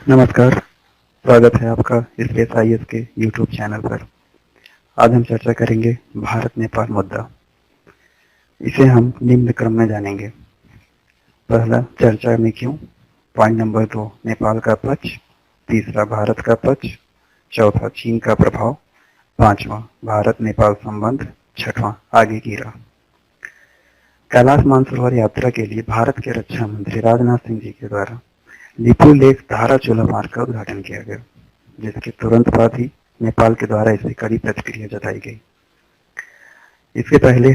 नमस्कार, स्वागत है आपका SBSIS के YouTube चैनल पर। आज हम चर्चा करेंगे भारत नेपाल मुद्दा। इसे हम निम्न क्रम में जानेंगे। पहला, चर्चा में क्यों। पॉइंट नंबर 2, नेपाल का पक्ष। तीसरा, भारत का पक्ष। चौथा, चीन का प्रभाव। पांचवा, भारत नेपाल संबंध। छठवां, आगे की राह। कैलाश मानसरोवर यात्रा के लिए भारत के रक्षा मंत्री राजनाथ सिंह जी के द्वारा लिपुलेख धाराचूला मार्ग का उद्घाटन किया गया, जिसके तुरंत बाद ही नेपाल के द्वारा इसे कड़ी प्रतिक्रिया जताई गई। इसके पहले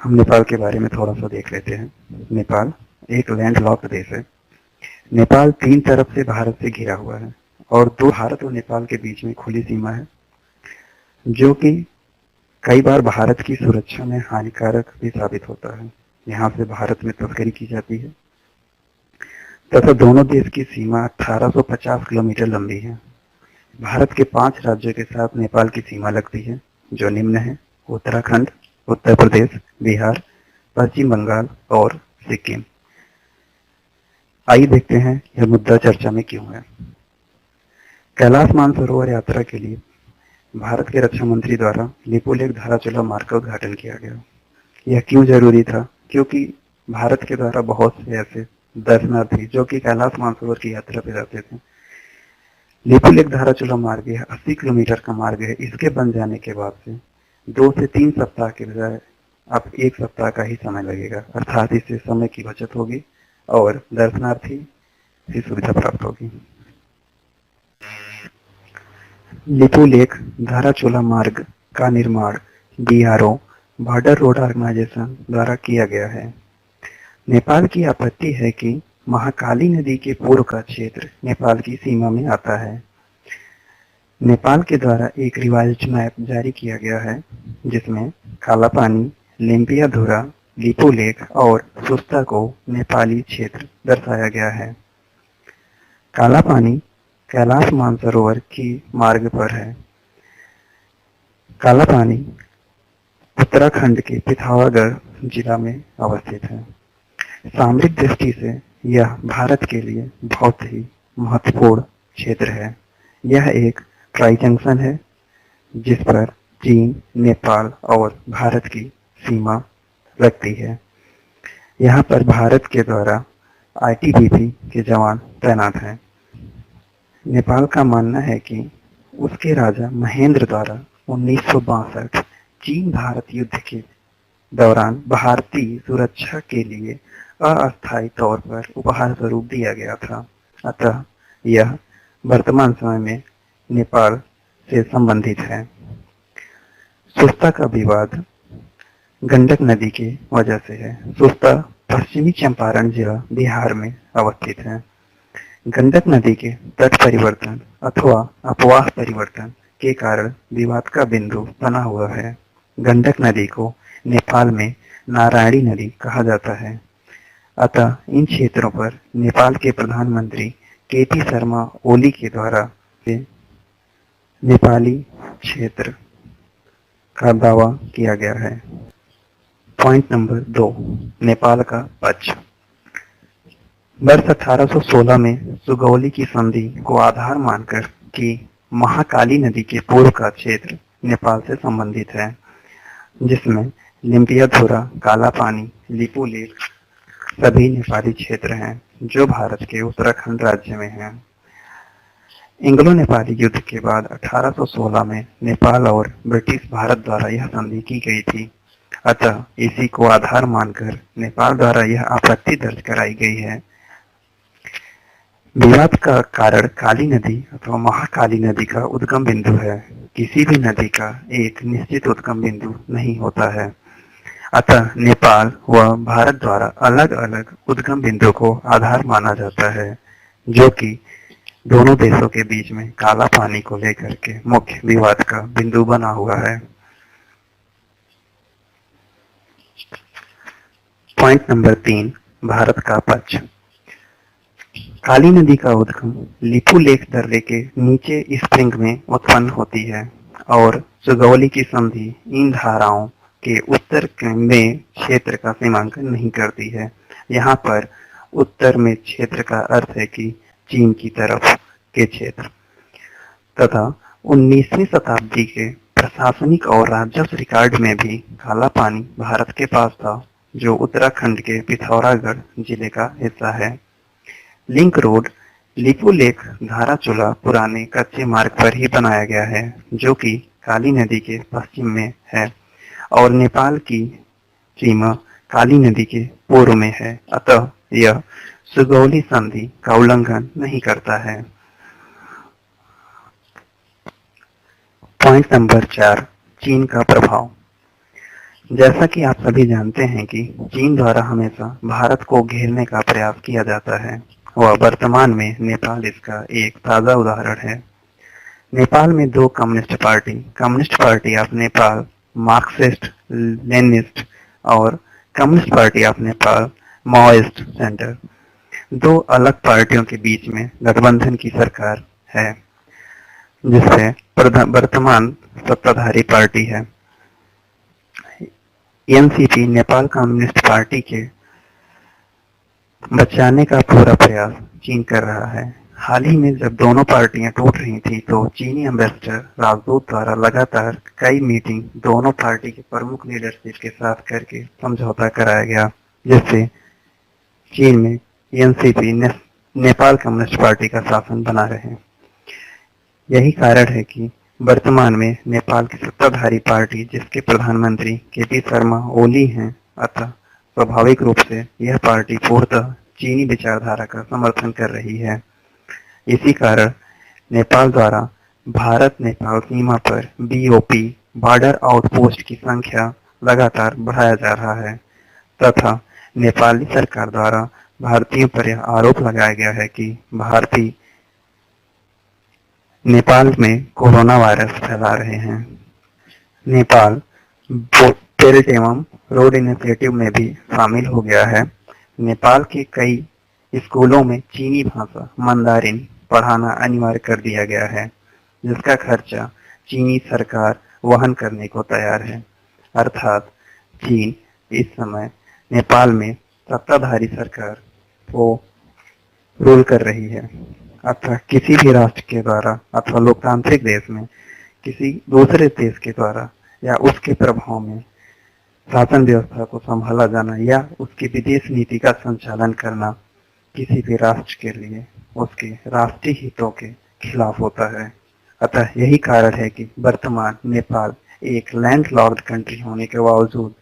हम नेपाल के बारे में थोड़ा सा देख लेते हैं। नेपाल एक लैंडलॉक्ड देश है। नेपाल 3 तरफ से भारत से घिरा हुआ है और 2 भारत और नेपाल के बीच में खुली सीमा है, जो कि कई बार भारत की सुरक्षा में हानिकारक भी साबित होता है। यहाँ से भारत में तस्करी की जाती है तथा दोनों देश की सीमा 1850 किलोमीटर लंबी है। भारत के 5 राज्यों के साथ नेपाल की सीमा लगती है, जो निम्न है: उत्तराखंड, उत्तर प्रदेश, बिहार, पश्चिम बंगाल और सिक्किम। आइए देखते हैं यह मुद्दा चर्चा में क्यों है। कैलाश मानसरोवर यात्रा के लिए भारत के रक्षा मंत्री द्वारा लिपुलेख धाराचूला मार्ग का उद्घाटन किया गया। यह क्यों जरूरी था? क्योंकि भारत के द्वारा बहुत से ऐसे दर्शनार्थी जो कि कैलाश मानसरोवर की यात्रा पर जाते थे। लिपुलेख धाराचूला मार्ग यह 80 किलोमीटर का मार्ग है। इसके बन जाने के बाद से 2 से 3 सप्ताह के बजाय अब 1 सप्ताह का ही समय लगेगा, अर्थात इससे समय की बचत होगी और दर्शनार्थी की सुविधा प्राप्त होगी। लिपुलेख धाराचूला मार्ग का निर्माण BRO बॉर्डर रोड ऑर्गेनाइजेशन द्वारा किया गया है। नेपाल की आपत्ति है कि महाकाली नदी के पूर्व का क्षेत्र नेपाल की सीमा में आता है। नेपाल के द्वारा एक रिवाइज्ड मैप जारी किया गया है, जिसमें कालापानी, लेम्पियाधुरा, लिपुलेख और सुस्ता को नेपाली क्षेत्र दर्शाया गया है। कालापानी कैलाश मानसरोवर की मार्ग पर है। कालापानी उत्तराखंड के पिथौरागढ़ जिला में अवस्थित है। सामरिक दृष्टि से यह भारत के लिए बहुत ही महत्वपूर्ण क्षेत्र है। यह एक ट्राई जंक्शन है, जिस पर चीन, नेपाल और भारत की सीमा लगती है। यहाँ पर भारत के द्वारा ITBP के जवान तैनात हैं। नेपाल का मानना है कि उसके राजा महेंद्र द्वारा 1962 चीन भारत युद्ध के दौरान भारतीय सुरक्षा के लिए अस्थायी तौर पर उपहार स्वरूप दिया गया था। अतः यह वर्तमान समय में नेपाल से संबंधित है। सुस्ता का विवाद गंडक नदी की वजह से है। सुस्ता पश्चिमी चंपारण जिला बिहार में अवस्थित है। गंडक नदी के तट परिवर्तन अथवा अपवाह परिवर्तन के कारण विवाद का बिंदु बना हुआ है। गंडक नदी को नेपाल में नारायणी नदी कहा जाता है। अतः इन क्षेत्रों पर नेपाल के प्रधानमंत्री KP शर्मा ओली के द्वारा नेपाली क्षेत्र का दावा किया गया है। पॉइंट नंबर 2, नेपाल का पक्ष। वर्ष 1816 में सुगौली की संधि को आधार मानकर कि महाकाली नदी के पूर्व का क्षेत्र नेपाल से संबंधित है, जिसमें लिम्पियाधुरा, कालापानी, लिपुलेख सभी नेपाली क्षेत्र हैं, जो भारत के उत्तराखंड राज्य में हैं। एंग्लो नेपाली युद्ध के बाद 1816 में नेपाल और ब्रिटिश भारत द्वारा यह संधि की गई थी। अतः इसी को आधार मानकर नेपाल द्वारा यह आपत्ति दर्ज कराई गई है। विवाद का कारण काली नदी अथवा महाकाली नदी का उद्गम बिंदु है। किसी भी नदी का एक निश्चित उद्गम बिंदु नहीं होता है। अतः नेपाल व भारत द्वारा अलग अलग उद्गम बिंदु को आधार माना जाता है, जो कि दोनों देशों के बीच में काला पानी को लेकर के मुख्य विवाद का बिंदु बना हुआ है। पॉइंट नंबर 3, भारत का पक्ष। काली नदी का उद्गम लिपुलेख दर्रे के नीचे स्प्रिंग में उत्पन्न होती है और सुगौली की संधि इन धाराओं के उत्तर में क्षेत्र का सीमांकन नहीं करती है। यहाँ पर उत्तर में क्षेत्र का अर्थ है कि चीन की तरफ के क्षेत्र तथा 19वीं शताब्दी के प्रशासनिक और राजस्व रिकॉर्ड में भी काला पानी भारत के पास था, जो उत्तराखंड के पिथौरागढ़ जिले का हिस्सा है। लिंक रोड लिपुलेख धाराचूला पुराने कच्चे मार्ग पर ही बनाया गया है, जो कि काली नदी के पश्चिम में है और नेपाल की सीमा काली नदी के पूर्व में है, अतः यह सुगौली संधि का उल्लंघन नहीं करता है। पॉइंट नंबर 4, चीन का प्रभाव। जैसा कि आप सभी जानते हैं कि चीन द्वारा हमेशा भारत को घेरने का प्रयास किया जाता है व वर्तमान में नेपाल इसका एक ताज़ा उदाहरण है। नेपाल में दो Communist Party of Nepal Marxist Leninist और Communist Party of Nepal Maoist Centre, दो अलग पार्टियों के बीच में गठबंधन की सरकार है, जिससे वर्तमान सत्ताधारी पार्टी है। एनसीपी नेपाल कम्युनिस्ट पार्टी के बचाने का पूरा प्रयास चीन कर रहा है। हाल ही में जब दोनों पार्टियां टूट रही थी तो चीनी एम्बेसडर राजदूत द्वारा लगातार कई मीटिंग दोनों पार्टी के प्रमुख लीडरशिप के साथ करके समझौता कराया गया, जिससे चीन में एनसीपी नेपाल कम्युनिस्ट पार्टी का शासन बना रहे। यही कारण है कि वर्तमान में नेपाल की सत्ताधारी पार्टी, जिसके प्रधानमंत्री केपी शर्मा ओली हैं, अतः स्वाभाविक रूप से यह पार्टी पूर्णतः चीनी विचारधारा का समर्थन कर रही है। इसी कारण नेपाल द्वारा भारत नेपाल सीमा पर बीओपी बॉर्डर आउटपोस्ट की संख्या लगातार बढ़ाया जा रहा है तथा नेपाली सरकार द्वारा भारतीयों पर यह आरोप लगाया गया है कि भारतीय नेपाल में कोरोना वायरस फैला रहे हैं। नेपाल बेल्ट एवं रोड इनिशिएटिव में भी शामिल हो गया है। नेपाल के कई स्कूलों में चीनी भाषा मंदारिन पढ़ाना अनिवार्य कर दिया गया है, जिसका खर्चा चीनी सरकार वहन करने को तैयार है। अर्थात चीन इस समय नेपाल में सत्ताधारी सरकार को रूल कर रही है। अतः किसी भी राष्ट्र के द्वारा अथवा लोकतांत्रिक देश में किसी दूसरे देश के द्वारा या उसके प्रभाव में शासन व्यवस्था को संभाला जाना या उसकी विदेश नीति का संचालन करना किसी भी राष्ट्र के लिए उसके राष्ट्रीय हितों के खिलाफ होता है। अतः यही कारण है कि वर्तमान नेपाल एक लैंडलॉक्ड कंट्री होने के बावजूद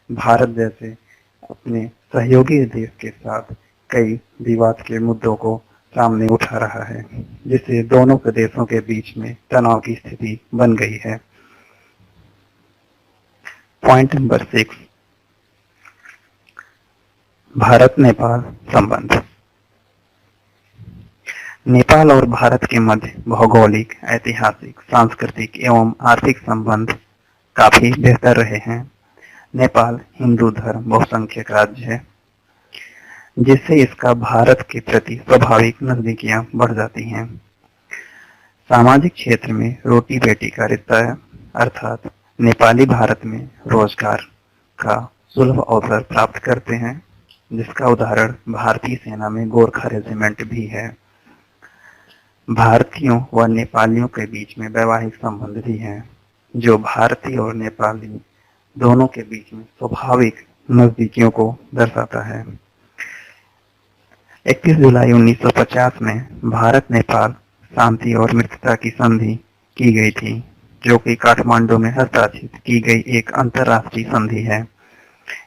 भारत जैसे अपने सहयोगी देश के साथ कई विवाद के मुद्दों को सामने उठा रहा है, जिससे दोनों प्रदेशों के बीच में तनाव की स्थिति बन गई है। पॉइंट नंबर 6, भारत नेपाल संबंध। नेपाल और भारत के मध्य भौगोलिक, ऐतिहासिक, सांस्कृतिक एवं आर्थिक संबंध काफी बेहतर रहे हैं। नेपाल हिंदू धर्म बहुसंख्यक राज्य है, जिससे इसका भारत के प्रति स्वाभाविक नजदीकियां बढ़ जाती हैं। सामाजिक क्षेत्र में रोटी बेटी का रिश्ता है, अर्थात नेपाली भारत में रोजगार का सुलभ अवसर प्राप्त करते हैं, जिसका उदाहरण भारतीय सेना में गोरखा रेजिमेंट भी है। भारतीयों व नेपालियों के बीच में वैवाहिक संबंध भी हैं, जो भारतीय और नेपाली दोनों के बीच में स्वाभाविक नजदीकियों को दर्शाता है। 31 जुलाई 1950 में भारत नेपाल शांति और मित्रता की संधि की गई थी, जो कि काठमांडू में हस्ताक्षरित की गई एक अंतर्राष्ट्रीय संधि है।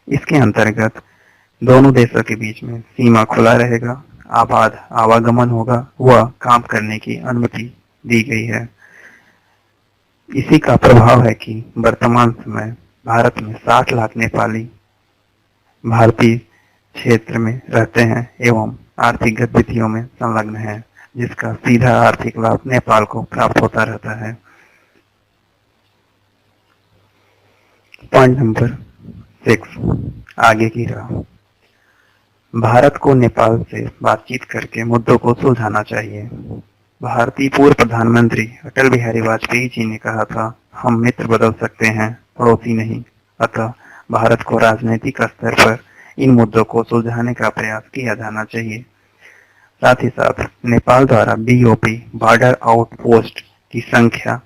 इसके अंतर्गत दोनों देशों के बीच में सीमा खुला रहेगा, आबाद आवागमन होगा व काम करने की अनुमति दी गई है। इसी का प्रभाव है कि वर्तमान समय भारत में 60 लाख नेपाली भारतीय क्षेत्र में रहते हैं एवं आर्थिक गतिविधियों में संलग्न हैं, जिसका सीधा आर्थिक लाभ नेपाल को प्राप्त होता रहता है। पॉइंट नंबर 6, आगे की राह। भारत को नेपाल से बातचीत करके मुद्दों को सुलझाना चाहिए। भारतीय पूर्व प्रधानमंत्री अटल बिहारी वाजपेयी जी ने कहा था, हम मित्र बदल सकते हैं, पड़ोसी नहीं। अतः भारत को राजनीतिक स्तर पर इन मुद्दों को सुलझाने का प्रयास किया जाना चाहिए। साथ ही साथ नेपाल द्वारा बीओपी बॉर्डर आउटपोस्ट की संख्या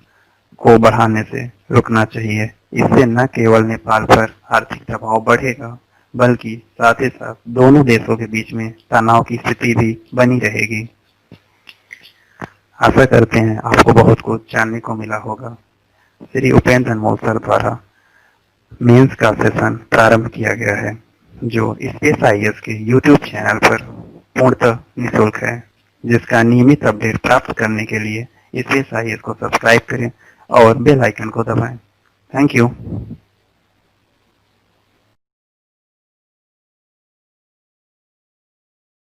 को बढ़ाने से रुकना चाहिए। इससे न केवल नेपाल पर आर्थिक दबाव बढ़ेगा, बल्कि साथ ही साथ दोनों देशों के बीच में तनाव की स्थिति भी बनी रहेगी। आशा करते हैं आपको बहुत कुछ जानने को मिला होगा। श्री उपेंद्र अनमोल सर द्वारा मेंस का सेशन प्रारंभ किया गया है, जो स्पेस आईएएस के यूट्यूब चैनल पर पूर्णतः निःशुल्क है, जिसका नियमित अपडेट प्राप्त करने के लिए स्पेस आईएएस को सब्सक्राइब करें और बेल आइकन को दबाएं। Thank you.